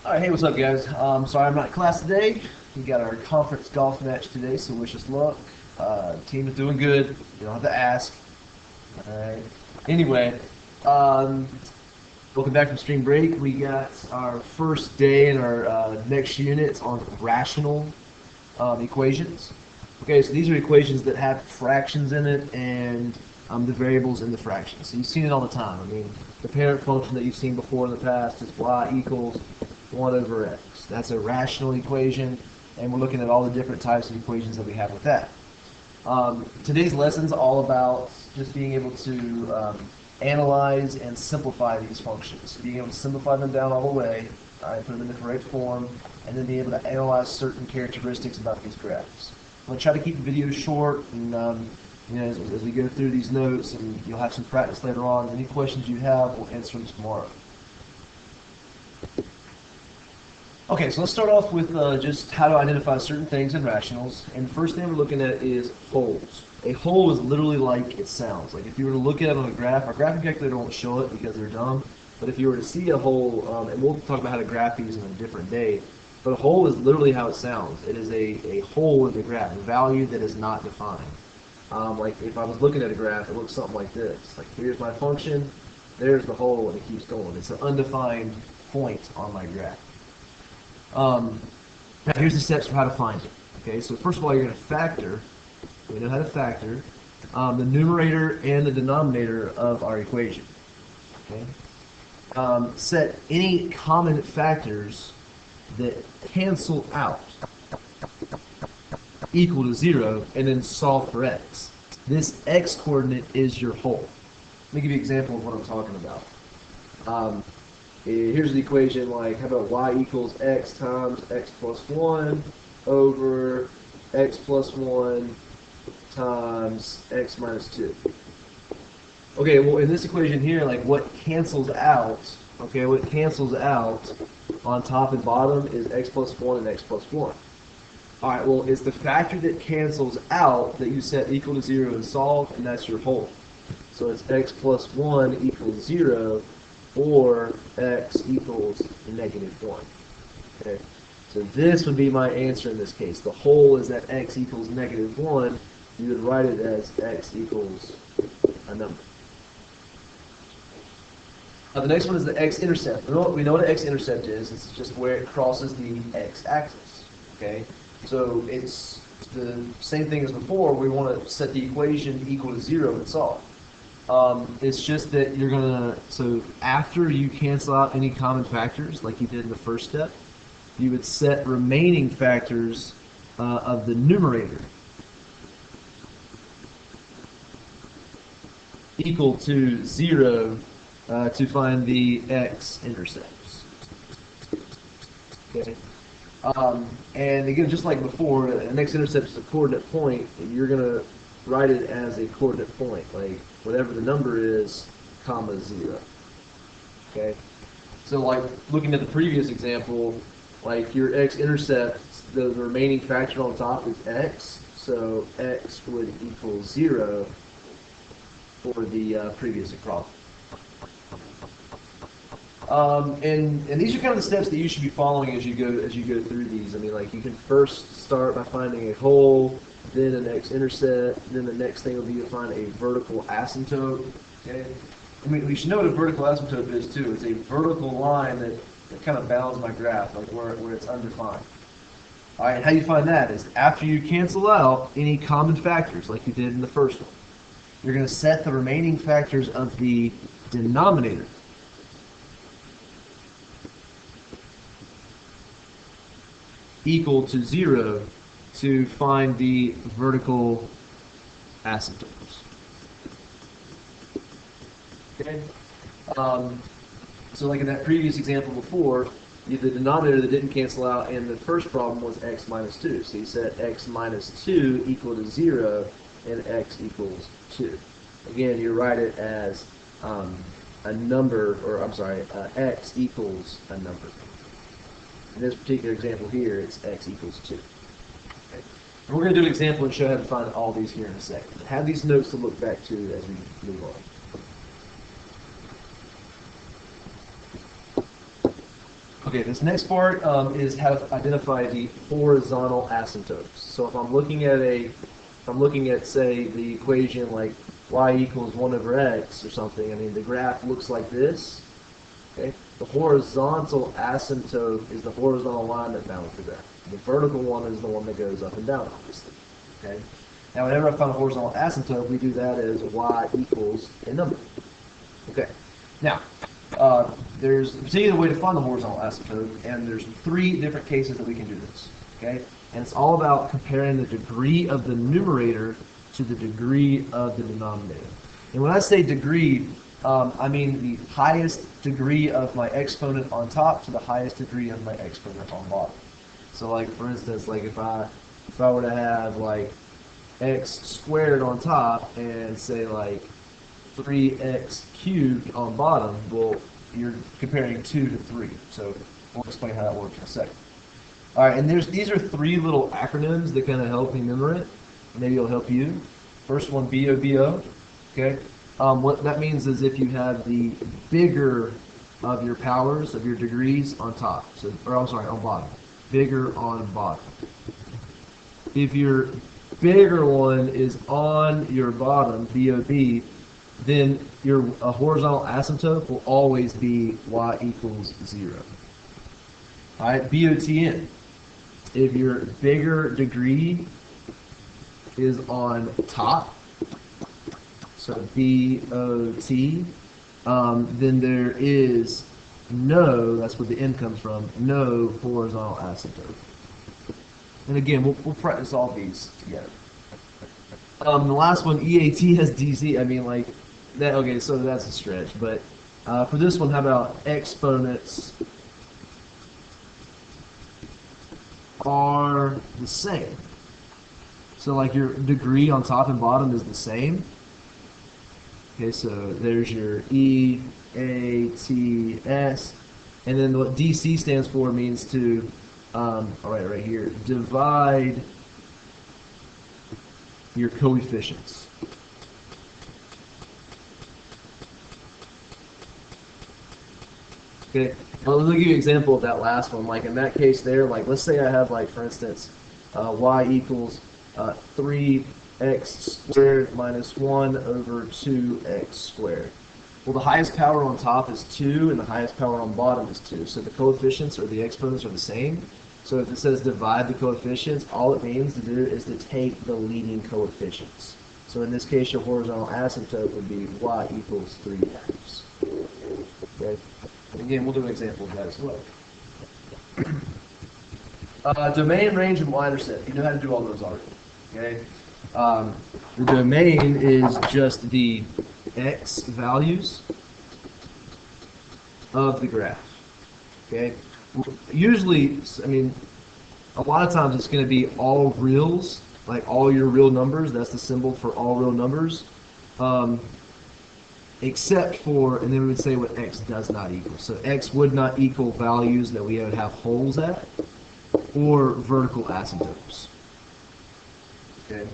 All right, hey, what's up, guys? Sorry I'm not in class today. We got our conference golf match today, so wish us luck. Team is doing good. You don't have to ask. All right. Anyway, um, welcome back from spring break. We got our first day in our next unit on rational equations. Okay, so these are equations that have fractions in it and the variables in the fractions. So you've seen it all the time. I mean, the parent function that you've seen before in the past is y equals 1 over x. That's a rational equation, and we're looking at all the different types of equations that we have with that. Today's lesson is all about just being able to analyze and simplify these functions, being able to simplify them down all the way, put them in the correct form, and then be able to analyze certain characteristics about these graphs. I'm going to try to keep the video short, and as we go through these notes, and you'll have some practice later on. Any questions you have, we'll answer them tomorrow. Okay, so let's start off with just how to identify certain things in rationals. And the first thing we're looking at is holes. A hole is literally like it sounds. Like if you were to look at it on a graph, our graphing calculator won't show it because they're dumb. But if you were to see a hole, and we'll talk about how to graph these in a different day, but a hole is literally how it sounds. It is a hole in the graph, a value that is not defined. Like if I was looking at a graph, it looks something like this. Like here's my function, there's the hole, and it keeps going. It's an undefined point on my graph. Now here's the steps for how to find it. Okay, so first of all, you're going to factor. We know how to factor the numerator and the denominator of our equation. Okay, set any common factors that cancel out equal to 0, and then solve for x. This x coordinate is your hole. Let me give you an example of what I'm talking about. Here's the equation, like, how about y equals x times x plus 1 over x plus 1 times x minus 2. Okay, well, in this equation here, like, what cancels out, okay, what cancels out on top and bottom is x plus 1 and x plus 1. All right, well, it's the factor that cancels out that you set equal to 0 and solve, and that's your hole. So it's x plus 1 equals 0, or x equals -1. Okay, so this would be my answer in this case. The hole is that x equals -1. You would write it as x equals a number. The next one is the x-intercept. We know what an x-intercept is. It's just where it crosses the x-axis. Okay, so it's the same thing as before. We want to set the equation equal to 0 and solve. It's just that you're gonna, so after you cancel out any common factors, like you did in the first step, you would set remaining factors of the numerator equal to 0 to find the x-intercepts. Okay. And again, just like before, an x-intercept is a coordinate point, and you're gonna write it as a coordinate point, like whatever the number is, comma 0. Okay? So like looking at the previous example, like your x-intercept, the remaining factor on top is x, so x would equal 0 for the previous problem. And these are kind of the steps that you should be following as you go through these. I mean, like you can first start by finding a hole, then an x-intercept, then the next thing will be to find a vertical asymptote. Okay, I mean we should know what a vertical asymptote is too. It's a vertical line that kind of bounds my graph, like where it's undefined. All right, and how you find that is after you cancel out any common factors, like you did in the first one. You're going to set the remaining factors of the denominator equal to 0 to find the vertical asymptotes. Okay? So like in that previous example before, the denominator that didn't cancel out in the first problem was x minus 2. So you set x minus 2 equal to 0 and x equals 2. Again, you write it as a number, or I'm sorry, x equals a number. In this particular example here, it's x equals 2. Okay. And we're going to do an example and show how to find all these here in a second. Have these notes to look back to as we move on. Okay, this next part is how to identify the horizontal asymptotes. So if I'm looking at, say, the equation like y equals 1 over x or something, I mean, the graph looks like this. Okay, the horizontal asymptote is the horizontal line that bounds the graph. The vertical one is the one that goes up and down, obviously. Okay. Now, whenever I find a horizontal asymptote, we do that as y equals a number. Okay. Now, there's a particular way to find the horizontal asymptote, and there's 3 different cases that we can do this. Okay, and it's all about comparing the degree of the numerator to the degree of the denominator. And when I say degree, I mean the highest degree of my exponent on top to the highest degree of my exponent on bottom. So, like for instance, like if I were to have like x squared on top and say like 3x cubed on bottom, well, you're comparing 2 to 3. So we'll explain how that works in a second. All right, and these are 3 little acronyms that kind of help me remember it. Maybe it'll help you. First one, BOBO. Okay. What that means is if you have the bigger of your powers, of your degrees on top, so, or I'm sorry, on bottom. Bigger on bottom. If your bigger one is on your bottom, BOB, then your horizontal asymptote will always be y equals 0. All right, BOTN. If your bigger degree is on top, so BOT, then there is no, that's where the N comes from, no horizontal asymptote. And again, we'll practice all these together. The last one, EAT has DC. I mean, like, that. Okay, so that's a stretch. But for this one, how about exponents are the same? So, like, your degree on top and bottom is the same. Okay, so there's your EATS. And then what DC stands for means to, all right here, divide your coefficients. Okay, well, let me give you an example of that last one. Like in that case there, like let's say I have like, for instance, y equals 3x squared minus 1 over 2x squared. Well, the highest power on top is 2 and the highest power on bottom is 2. So the coefficients or the exponents are the same. So if it says divide the coefficients, all it means to do is to take the leading coefficients. So in this case, your horizontal asymptote would be y equals 3x. Okay. And again, we'll do an example of that as well. Domain, range, and y-intercept. You know how to do all those already. Okay. The domain is just the x values of the graph. Okay. Usually, I mean, a lot of times it's going to be all reals, like all your real numbers. That's the symbol for all real numbers. Except for, and then we would say what x does not equal. So x would not equal values that we would have holes at, or vertical asymptotes. Okay.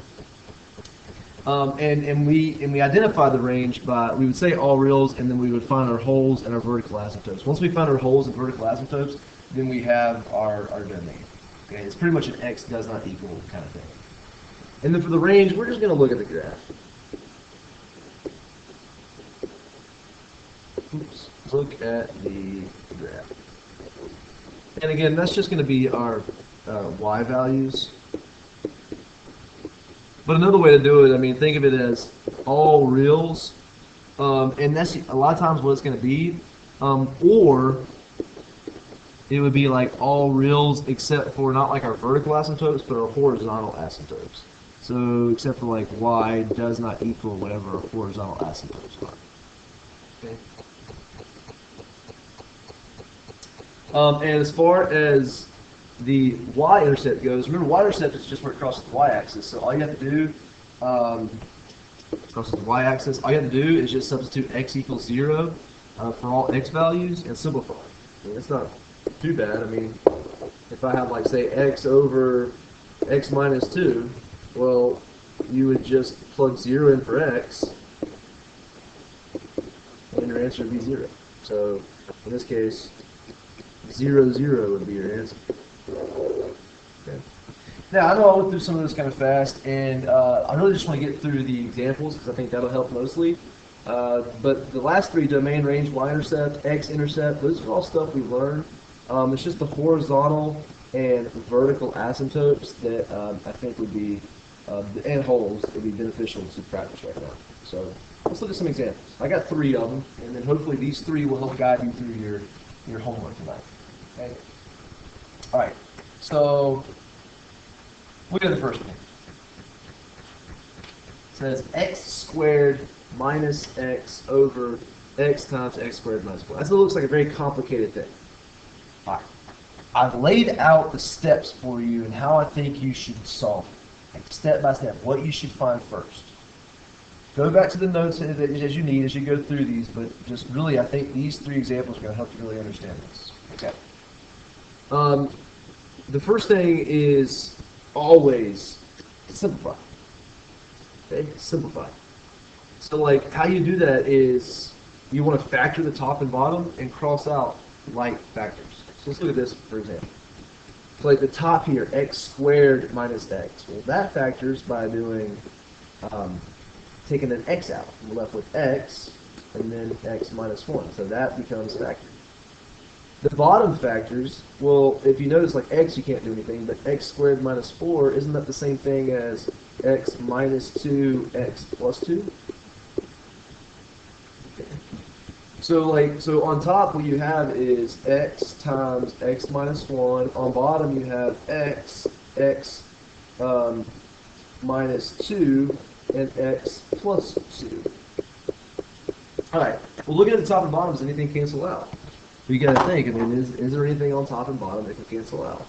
And we identify the range by, we would say all reals, and then we would find our holes and our vertical asymptotes. Once we find our holes and vertical asymptotes, then we have our domain. Okay, it's pretty much an x does not equal kind of thing. And then for the range, we're just going to look at the graph. Oops. Look at the graph. And again, that's just going to be our y values. But another way to do it, I mean, think of it as all reals, and that's a lot of times what it's going to be, or it would be like all reals except for not like our vertical asymptotes, but our horizontal asymptotes. So except for like y does not equal whatever our horizontal asymptotes are. Okay. And as far as the y-intercept goes, remember y-intercept is just where it crosses the y-axis. So all you have to do, crosses the y-axis, all you have to do is just substitute x equals 0 for all x values and simplify. I mean, it's not too bad. I mean, if I have like say x over x minus 2, well, you would just plug 0 in for x, and your answer would be 0. So in this case, 0, 0 would be your answer. Okay. Now, I know I went through some of this kind of fast, and I really just want to get through the examples because I think that'll help mostly. But the last three, domain, range, y-intercept, x-intercept, those are all stuff we learned. It's just the horizontal and vertical asymptotes that I think would be, and holes, would be beneficial to practice right now. So let's look at some examples. I got 3 of them, and then hopefully these 3 will help guide you through your homework tonight. Okay? All right. So look at the first one. It says x squared minus x over x times x squared minus 4. That still looks like a very complicated thing. All right. I've laid out the steps for you and how I think you should solve it. Like step by step, what you should find first. Go back to the notes as you need as you go through these, but just really, I think these 3 examples are going to help you really understand this. Okay. The first thing is always simplify. Okay, simplify. So like how you do that is you want to factor the top and bottom and cross out like factors. So let's look at this for example. So like the top here, x squared minus x. Well, that factors by doing taking an x out. We're left with x and then x minus 1. So that becomes factor. The bottom factors, well, if you notice like x you can't do anything, but x squared minus 4, isn't that the same thing as x minus 2, x plus 2? Okay. So on top what you have is x times x minus 1. On bottom you have x minus 2, and x plus 2. Alright, well looking at the top and bottom, does anything cancel out? You got to think, I mean, is there anything on top and bottom that can cancel out?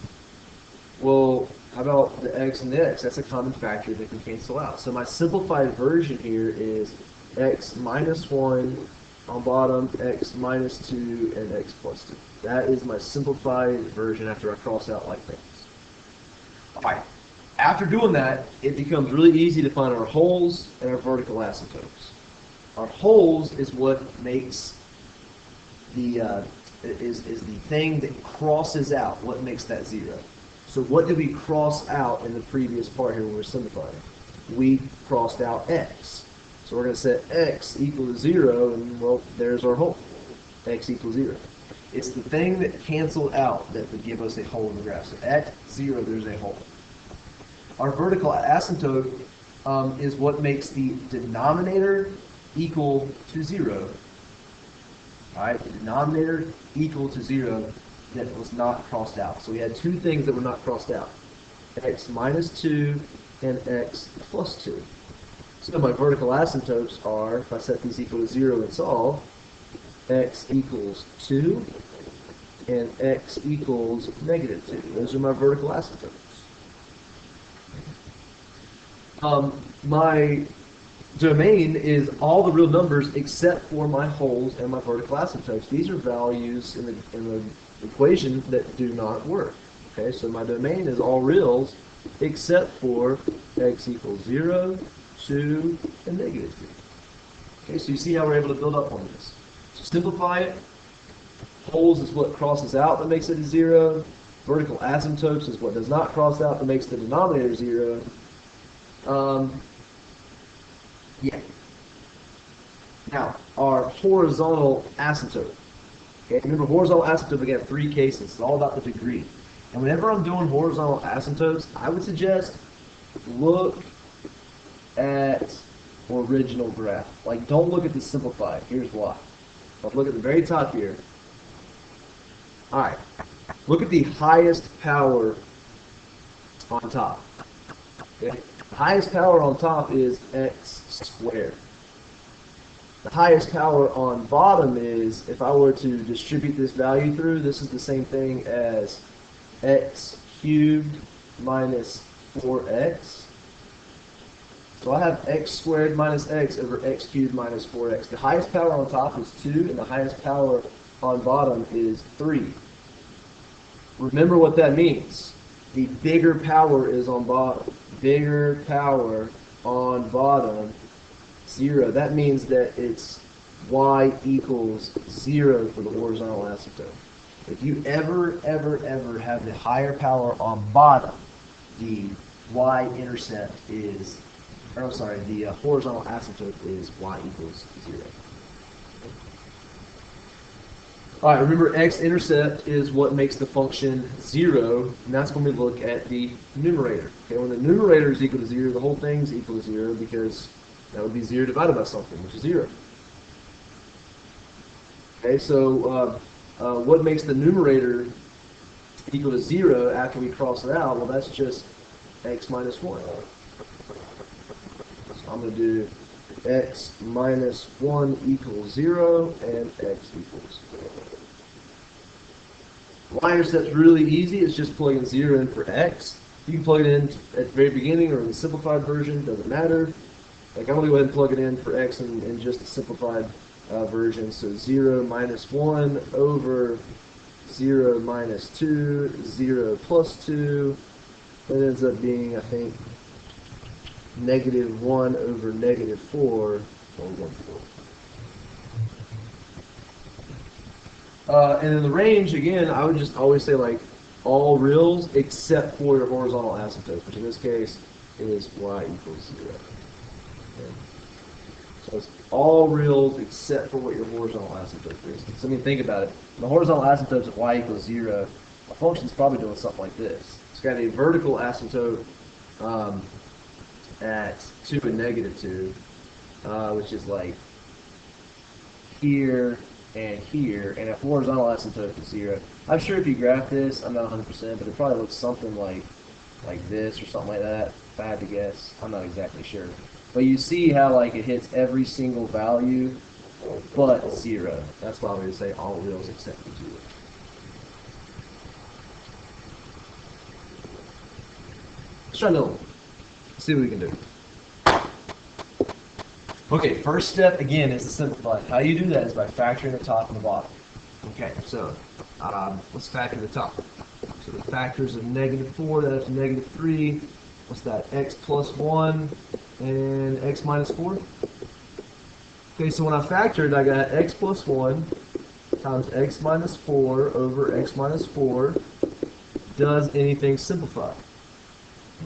Well, how about the x and the x? That's a common factor that can cancel out. So my simplified version here is x minus 1 on bottom, x minus 2, and x plus 2. That is my simplified version after I cross out like things. Alright, after doing that, it becomes really easy to find our holes and our vertical asymptotes. Our holes is what makes the is the thing that crosses out what makes that 0. So what did we cross out in the previous part here when we were simplifying? We crossed out x. So we're going to set x equal to 0, and well, there's our hole. X equals 0. It's the thing that canceled out that would give us a hole in the graph. So at 0, there's a hole. Our vertical asymptote is what makes the denominator equal to 0. All right, the denominator equal to 0 that was not crossed out. So we had 2 things that were not crossed out. X minus 2 and x plus 2. So my vertical asymptotes are, if I set these equal to 0 and solve, x equals 2 and x equals negative 2. Those are my vertical asymptotes. My domain is all the real numbers except for my holes and my vertical asymptotes. These are values in the equation that do not work. Okay, so my domain is all reals except for x equals 0, 2, and negative 2. Okay, so you see how we're able to build up on this. So simplify it. Holes is what crosses out that makes it a 0. Vertical asymptotes is what does not cross out that makes the denominator 0. Yeah. Now, our horizontal asymptote. Okay, remember horizontal asymptote, we got 3 cases. It's all about the degree. And whenever I'm doing horizontal asymptotes, I would suggest look at original graph. Like, don't look at the simplified. Here's why. But look at the very top here. Alright. Look at the highest power on top. Okay? The highest power on top is x squared. The highest power on bottom is, if I were to distribute this value through, this is the same thing as x cubed minus 4x. So I have x squared minus x over x cubed minus 4x. The highest power on top is 2, and the highest power on bottom is 3. Remember what that means. The bigger power is on bottom. Bigger power on bottom, 0. That means that it's y equals 0 for the horizontal asymptote. If you ever have the higher power on bottom, the y-intercept is, or I'm sorry, the horizontal asymptote is y equals 0. All right, remember x-intercept is what makes the function 0, and that's when we look at the numerator. Okay, when the numerator is equal to 0, the whole thing's equal to 0 because that would be 0 divided by something, which is 0. Okay, so what makes the numerator equal to 0 after we cross it out? Well, that's just x minus 1. So I'm going to do x minus 1 equals 0 and x equals 0. Y-intercept's really easy. It's just plugging 0 in for x. You can plug it in at the very beginning or in the simplified version. Doesn't matter. Like I'm going to go ahead and plug it in for x in just the simplified version. So 0 minus 1 over 0 minus 2, 0 plus 2. That ends up being, I think, negative 1 over negative 4, or 1/4. And in the range, again, I would just always say like all reals except for your horizontal asymptote, which in this case is y equals 0. Okay. So it's all reals except for what your horizontal asymptote is. So I mean, think about it. The horizontal asymptote at y equals 0, the function's probably doing something like this. It's got a vertical asymptote at 2 and negative 2, which is like here and here, and a horizontal asymptote is 0. I'm sure if you graph this, I'm not 100%, but it probably looks something like this or something like that. If I had to guess, I'm not exactly sure. But you see how like it hits every single value but 0. That's why we would say all reals except for 0. Let's try another one. Let's see what we can do. Okay, first step again is to simplify. How you do that is by factoring the top and the bottom. Okay, so let's factor the top. So the factors of negative 4, that's negative 3. What's that? X plus 1 and x minus 4. Okay, so when I factored, I got x plus 1 times x minus 4 over x minus 4. Does anything simplify?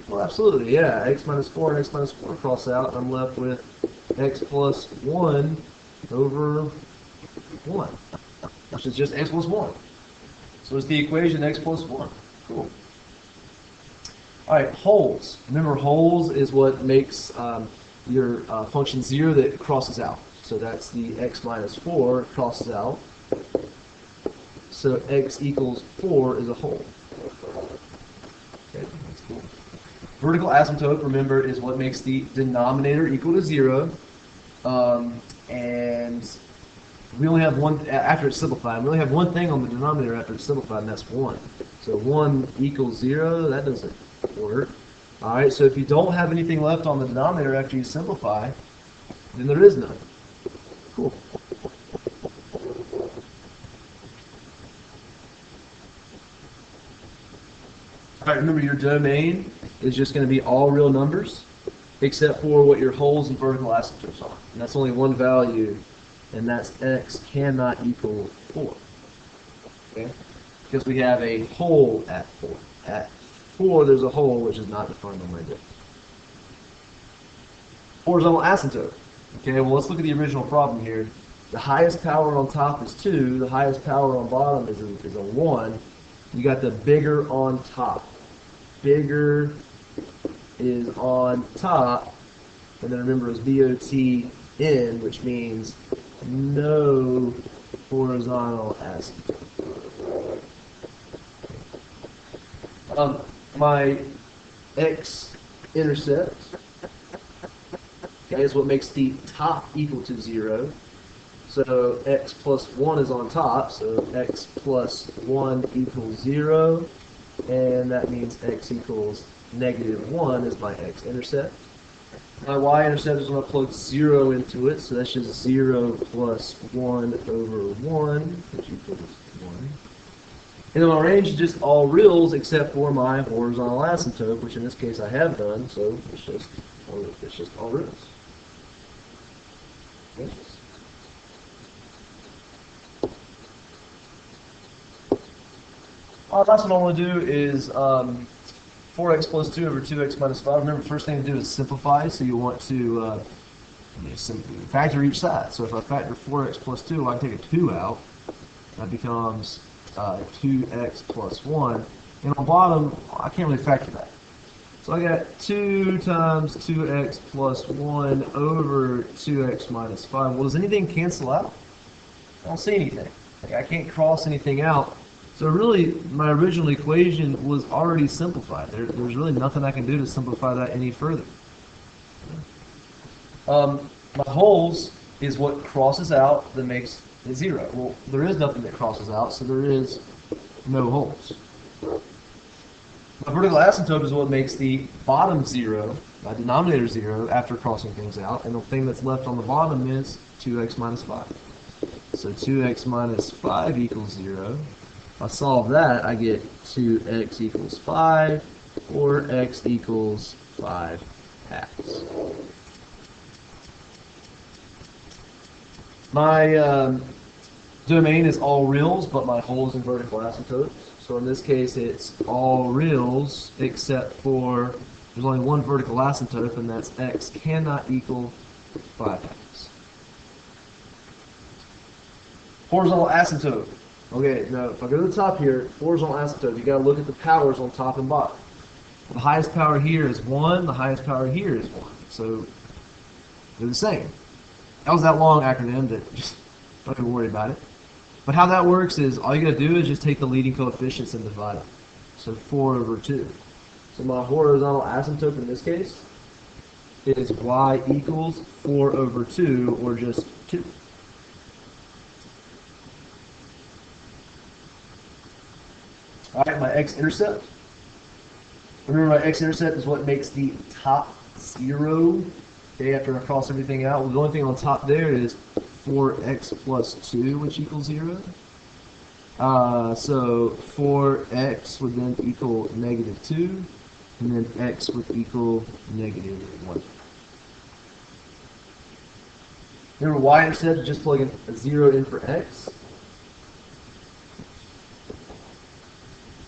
Well, absolutely, yeah. X minus 4 and x minus 4 cross out, and I'm left with x plus 1 over 1, which is just x plus 1. So it's the equation x plus 1. Cool. All right, holes. Remember, holes is what makes your function 0 that crosses out. So that's the x minus 4 crosses out. So x equals 4 is a hole. Okay, that's cool. Vertical asymptote, remember, is what makes the denominator equal to 0. And we only have one, after it's simplified, we only have one thing on the denominator after it's simplified, and that's 1. So 1 equals 0, that doesn't work. Alright, so if you don't have anything left on the denominator after you simplify, then there is none. Cool. Alright, remember your domain is just going to be all real numbers, except for what your holes and vertical asymptotes are. And that's only one value, and that's x cannot equal 4. Okay? Because we have a hole at 4. At 4, there's a hole which is not defined on my disk. Horizontal asymptote. Okay, well, let's look at the original problem here. The highest power on top is 2. The highest power on bottom is a 1. You got the bigger on top. Bigger is on top, and then remember it's BOTN, which means no horizontal asymptote. My x-intercept is what makes the top equal to 0. So x plus 1 is on top, so x plus 1 equals 0, and that means x equals negative 1 is my x-intercept. My y-intercept is going to plug 0 into it, so that's just 0 plus 1 over 1, which equals 1. And then my range is just all reals except for my horizontal asymptote, which in this case I have done, so it's just all reals. Okay. Last one I want to do is 4x plus 2 over 2x minus 5. Remember, the first thing to do is simplify, so you want to factor each side. So if I factor 4x plus 2, I can take a 2 out. That becomes 2x plus 1. And on the bottom, I can't really factor that. So I got 2 times 2x plus 1 over 2x minus 5. Well, does anything cancel out? I don't see anything. Like, I can't cross anything out. So really, my original equation was already simplified. There's really nothing I can do to simplify that any further. My holes is what crosses out that makes it 0. Well, there is nothing that crosses out, so there is no holes. My vertical asymptote is what makes the bottom 0, my denominator 0, after crossing things out, and the thing that's left on the bottom is 2x minus 5. So 2x minus 5 equals 0. If I solve that, I get 2x equals 5, or x equals 5 halves. My domain is all reals, but my hole is in vertical asymptotes. So in this case, it's all reals, except for there's only one vertical asymptote, and that's x cannot equal 5 halves. Horizontal asymptote. Okay, now if I go to the top here, horizontal asymptote, you got to look at the powers on top and bottom. The highest power here is 1, the highest power here is 1. So they're the same. That was that long acronym that just don't even worry about it. But how that works is all you got to do is just take the leading coefficients and divide them. So 4 over 2. So my horizontal asymptote in this case is y equals 4 over 2, or just 2. All right, my x-intercept. Remember, my x-intercept is what makes the top 0. Okay, after I cross everything out, well, the only thing on top there is 4x plus 2, which equals 0. So 4x would then equal negative 2, and then x would equal negative 1. Remember, y-intercept, just plug in a 0 in for x.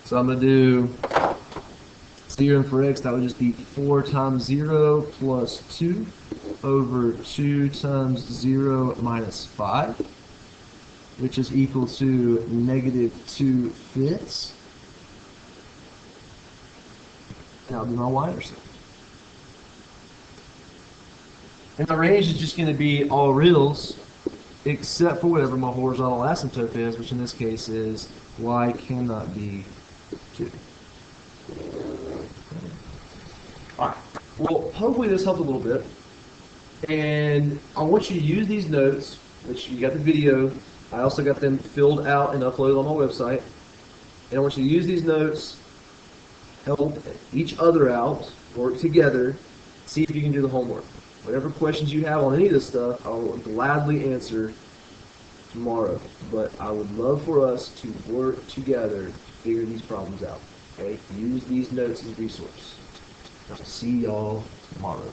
So I'm going to do 0 in for x, that would just be 4 times 0 plus 2 over 2 times 0 minus 5, which is equal to negative 2/5. That'll be my y-intercept. And my range is just going to be all reals, except for whatever my horizontal asymptote is, which in this case is y cannot be 2. Alright, well, hopefully this helped a little bit. And I want you to use these notes, which you got the video. I also got them filled out and uploaded on my website. And I want you to use these notes, help each other out, work together, see if you can do the homework. Whatever questions you have on any of this stuff, I will gladly answer tomorrow. But I would love for us to work together to figure these problems out. Okay? Use these notes as a resource. I'll see y'all tomorrow.